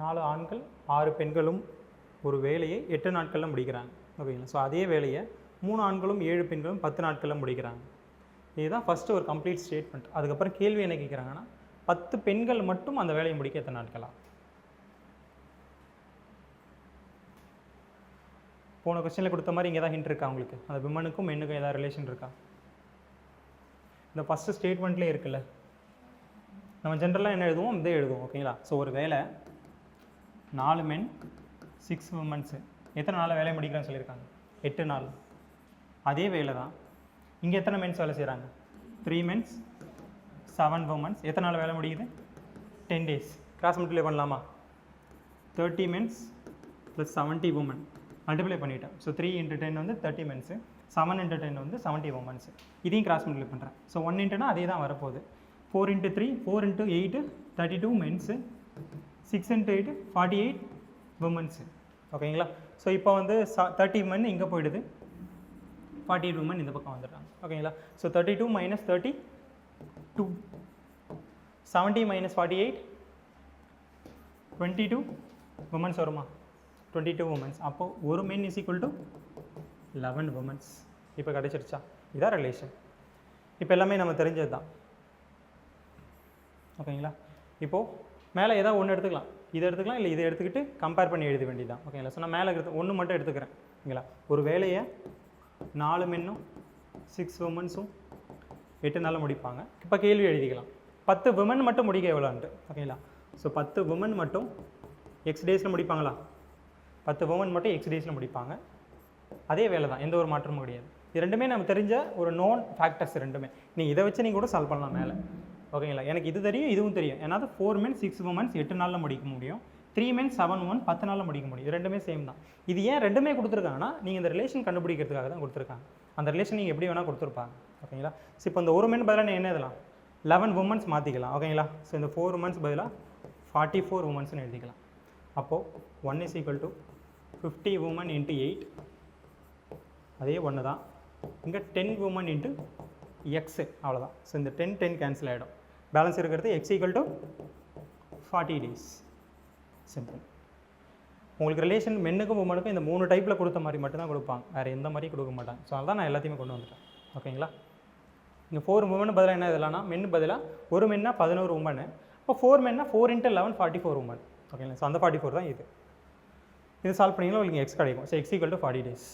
4 ஆண்கள் 6 பெண்களும் ஒரு வேலையை 8 நாட்களில் முடிக்கிறாங்க. ஓகேங்களா? ஸோ அதே வேலையை 3 ஆண்களும் 7 பெண்களும் 10 நாட்களில் முடிக்கிறாங்க. இதுதான் ஃபஸ்ட்டு ஒரு கம்ப்ளீட் ஸ்டேட்மெண்ட். அதுக்கப்புறம் கேள்வி என்ன கேட்குறாங்கன்னா 10 பெண்கள் மட்டும் அந்த வேலையை முடிக்க எத்தனை நாட்களா? போன கொஸ்டினில் கொடுத்த மாதிரி இங்கே தான் ஹிண்ட் இருக்கா உங்களுக்கு? அந்த விமனுக்கும் மென்னுக்கும் ஏதாவது ரிலேஷன் இருக்கா? இந்த ஃபஸ்ட்டு ஸ்டேட்மெண்ட்லேயே இருக்குல்ல, நம்ம ஜென்ரலாக என்ன எழுதுவோம், இதே எழுதுவோம். ஓகேங்களா? ஸோ ஒரு வேலை 4 மென் 6 விமன்ஸு எத்தனை நாளில் வேலையை முடிக்கிறேன்னு சொல்லியிருக்காங்க? 8 நாள். அதே வேலை தான் இங்கே எத்தனை மென்ஸ் வேலை செய்கிறாங்க? 3 மென்ஸ் 7 விமன்ஸ் எத்தனை நாள் வேலை முடியுது? 10 days. கிராஸ் மல்டிப்ளை பண்ணலாமா? 30 மென்ஸ் ப்ளஸ் 70 women மல்டிப்ளை பண்ணிட்டேன். ஸோ 3 × 10 வந்து 30 மென்ஸு, 7 × 10 வந்து 70 women's. இதையும் கிராஸ் மல்டிப்ளை பண்ணுறேன். ஸோ 1 × அதே தான் வரப்போகுது. 4 × 3 4 × 8 32 மென்ஸு, 6 × 8 48 விமன்ஸு. ஓகேங்களா? ஸோ இப்போ வந்து 30 men இங்கே போயிடுது, 48 women இந்த பக்கம் வந்துடுறாங்க. ஓகேங்களா? ஸோ 32 - 32 70 - 48 22 women's வருமா? 22 women's. அப்போ ஒரு men is equal to 11 women's. இப்போ கிடைச்சிருச்சா? இதான் ரிலேஷன். இப்போ எல்லாமே நம்ம தெரிஞ்சது தான். ஓகேங்களா? இப்போது மேலே ஏதாவது ஒன்று எடுத்துக்கலாம், இதை எடுத்துக்கலாம், இல்லை இதை எடுத்துக்கிட்டு கம்பேர் பண்ணி எழுத வேண்டியதான். ஓகேங்களா? ஸோ நான் மேலே இருக்கிறது ஒன்று மட்டும் எடுத்துக்கிறேன். ஓகேங்களா? ஒரு வேலையை 4 மென்னும் 6 விமன்ஸும் 8 நாளில் முடிப்பாங்க. இப்போ கேள்வி எழுதிக்கலாம், 10 விமன் மட்டும் முடிக்க எவ்வளோன்ட்டு. ஓகேங்களா? ஸோ 10 விமன் மட்டும் எக்ஸ் டேஸில் முடிப்பாங்களா? 10 விமன் மட்டும் எக்ஸ் டேஸில் முடிப்பாங்க. அதே வேலை தான், எந்த ஒரு மாற்றமும் கிடையாது. இது ரெண்டுமே நம்ம தெரிஞ்ச ஒரு நோன் ஃபேக்டர்ஸ் ரெண்டுமே. நீங்கள் இதை வச்சு நீங்கள் கூட சால்வ் பண்ணலாம் மேலே. ஓகேங்களா? எனக்கு இது தெரியும், இதுவும் தெரியும். ஏன்னா 4 men 6 women 8 நாளில் முடிக்க முடியும், 3 men 7 women 10 நாளில் முடிக்க முடியும். இது ரெண்டுமே சேம் தான். இது ஏன் ரெண்டுமே கொடுத்துருக்காங்கன்னா, நீங்கள் இந்த ரிலேஷன் கண்டுபிடிக்கிறதுக்காக தான் கொடுத்துருக்காங்க. அந்த ரிலேஷன் நீங்கள் எப்படி வேணால் கொடுத்துருப்பாங்க. ஓகேங்களா? ஸோ இப்போ இந்த ஒரு men பதிலாக நான் என்ன எழுதலாம்? 11 women மாற்றிக்கலாம். ஓகேங்களா? ஸோ இந்த 4 women பதிலாக 44 women எழுதிக்கலாம். அப்போது 1 is equal to 50 women × 8. அதே ஒன்று தான் இங்கே 10 women × x. அவ்வளோதான். ஸோ இந்த 10 கேன்சல் ஆகிடும். பேலன்ஸ் இருக்கிறது x = 40 days. சிம்பிள். உங்களுக்கு ரிலேஷன் மென்னுக்கும் உமனுக்கும் இந்த 3 டைப்பில் கொடுத்த மாதிரி மட்டும்தான் கொடுப்பாங்க, வேறு எந்த மாதிரி கொடுக்க மாட்டாங்க. ஸோ அதான் நான் எல்லாத்தையுமே கொண்டு வந்துட்டேன். ஓகேங்களா? இங்கே 4 women பதிலாக என்ன இதெல்லாம்னா, மென்னு பதிலாக ஒரு மென்னா 11 women, இப்போ 4 men 4 × 11 44 women. ஓகேங்களா? ஸோ அந்த 44 தான் இது. இது சால்வ் பண்ணிங்கன்னா உங்களுக்கு x கிடைக்கும். So x = 40 days.